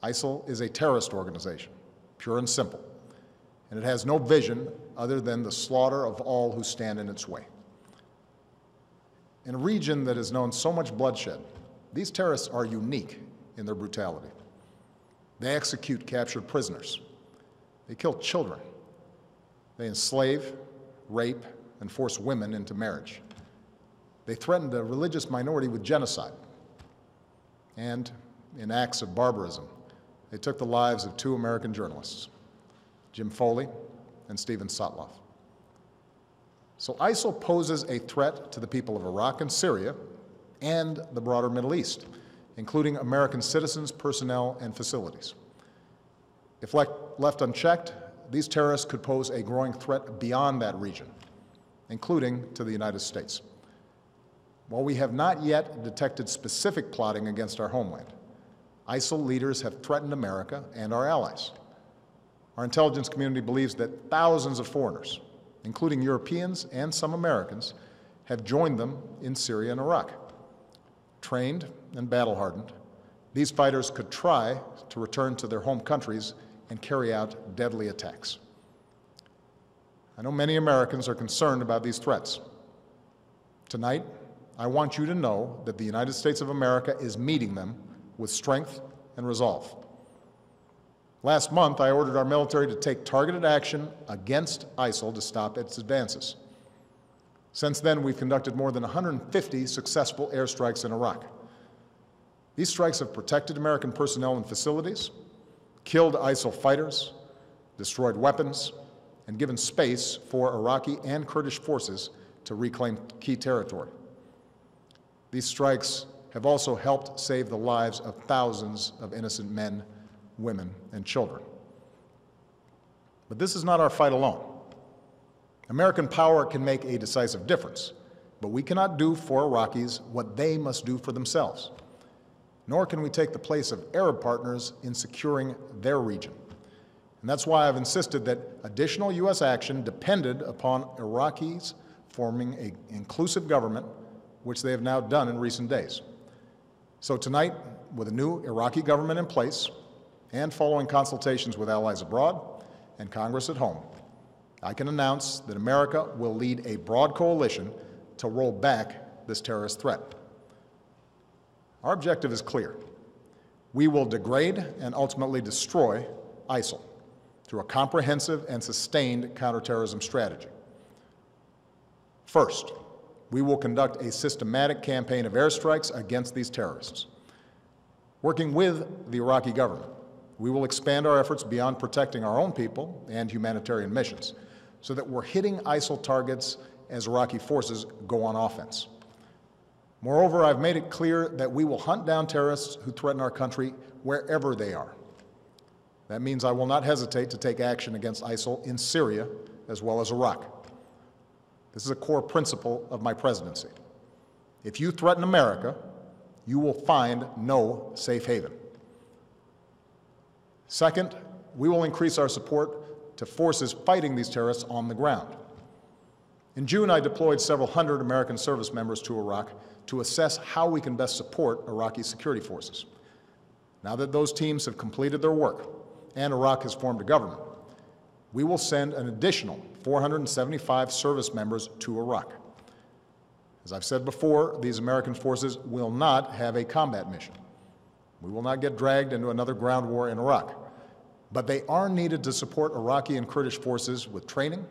ISIL is a terrorist organization, pure and simple, and it has no vision other than the slaughter of all who stand in its way. In a region that has known so much bloodshed, these terrorists are unique in their brutality. They execute captured prisoners. They kill children. They enslave, rape, and force women into marriage. They threatened a religious minority with genocide. And in acts of barbarism, they took the lives of 2 American journalists, Jim Foley and Stephen Sotloff. So ISIL poses a threat to the people of Iraq and Syria and the broader Middle East, including American citizens, personnel, and facilities. If left unchecked, these terrorists could pose a growing threat beyond that region, including to the United States. While we have not yet detected specific plotting against our homeland, ISIL leaders have threatened America and our allies. Our intelligence community believes that thousands of foreigners, including Europeans and some Americans, have joined them in Syria and Iraq. Trained and battle-hardened, these fighters could try to return to their home countries and carry out deadly attacks. I know many Americans are concerned about these threats. Tonight, I want you to know that the United States of America is meeting them with strength and resolve. Last month, I ordered our military to take targeted action against ISIL to stop its advances. Since then, we've conducted more than 150 successful airstrikes in Iraq. These strikes have protected American personnel and facilities, killed ISIL fighters, destroyed weapons, and given space for Iraqi and Kurdish forces to reclaim key territory. These strikes have also helped save the lives of thousands of innocent men, women, and children. But this is not our fight alone. American power can make a decisive difference, but we cannot do for Iraqis what they must do for themselves. Nor can we take the place of Arab partners in securing their region. And that's why I've insisted that additional U.S. action depended upon Iraqis forming an inclusive government, which they have now done in recent days. So tonight, with a new Iraqi government in place, and following consultations with allies abroad and Congress at home, I can announce that America will lead a broad coalition to roll back this terrorist threat. Our objective is clear. We will degrade and ultimately destroy ISIL through a comprehensive and sustained counterterrorism strategy. First, we will conduct a systematic campaign of airstrikes against these terrorists. Working with the Iraqi government, we will expand our efforts beyond protecting our own people and humanitarian missions so that we're hitting ISIL targets as Iraqi forces go on offense. Moreover, I've made it clear that we will hunt down terrorists who threaten our country wherever they are. That means I will not hesitate to take action against ISIL in Syria as well as Iraq. This is a core principle of my presidency. If you threaten America, you will find no safe haven. Second, we will increase our support to forces fighting these terrorists on the ground. In June, I deployed several hundred American service members to Iraq to assess how we can best support Iraqi security forces. Now that those teams have completed their work and Iraq has formed a government, we will send an additional 475 service members to Iraq. As I've said before, these American forces will not have a combat mission. We will not get dragged into another ground war in Iraq, but they are needed to support Iraqi and Kurdish forces with training,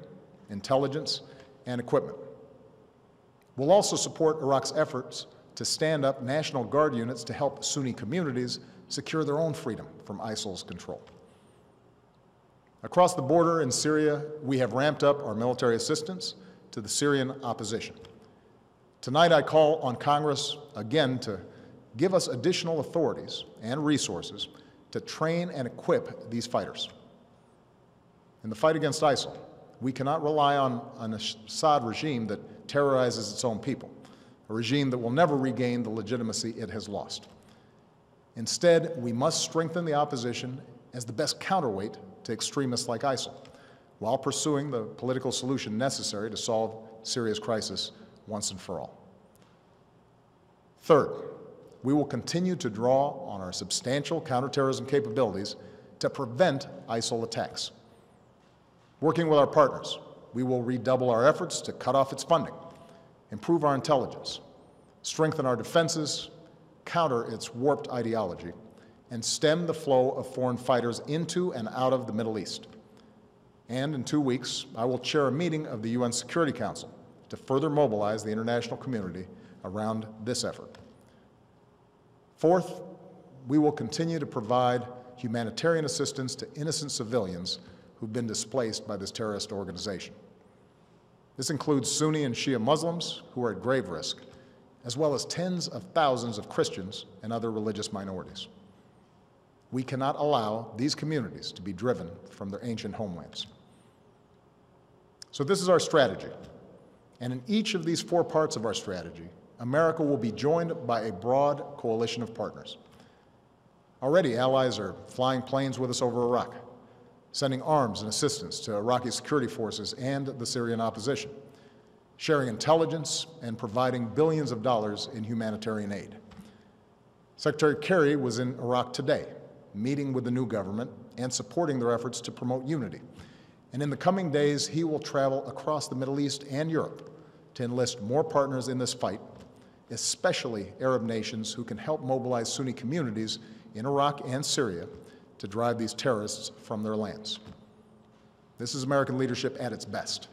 intelligence, and equipment. We'll also support Iraq's efforts to stand up National Guard units to help Sunni communities secure their own freedom from ISIL's control. Across the border in Syria, we have ramped up our military assistance to the Syrian opposition. Tonight, I call on Congress again to give us additional authorities and resources to train and equip these fighters. In the fight against ISIL, we cannot rely on an Assad regime that terrorizes its own people, a regime that will never regain the legitimacy it has lost. Instead, we must strengthen the opposition as the best counterweight to extremists like ISIL, while pursuing the political solution necessary to solve Syria's crisis once and for all. Third, we will continue to draw on our substantial counterterrorism capabilities to prevent ISIL attacks. Working with our partners, we will redouble our efforts to cut off its funding, improve our intelligence, strengthen our defenses, counter its warped ideology, and stem the flow of foreign fighters into and out of the Middle East. And in 2 weeks, I will chair a meeting of the UN Security Council to further mobilize the international community around this effort. Fourth, we will continue to provide humanitarian assistance to innocent civilians who've been displaced by this terrorist organization. This includes Sunni and Shia Muslims who are at grave risk, as well as tens of thousands of Christians and other religious minorities. We cannot allow these communities to be driven from their ancient homelands. So this is our strategy. And in each of these 4 parts of our strategy, America will be joined by a broad coalition of partners. Already, allies are flying planes with us over Iraq, sending arms and assistance to Iraqi security forces and the Syrian opposition, sharing intelligence and providing billions of dollars in humanitarian aid. Secretary Kerry was in Iraq today, meeting with the new government and supporting their efforts to promote unity. And in the coming days, he will travel across the Middle East and Europe to enlist more partners in this fight, especially Arab nations who can help mobilize Sunni communities in Iraq and Syria to drive these terrorists from their lands. This is American leadership at its best.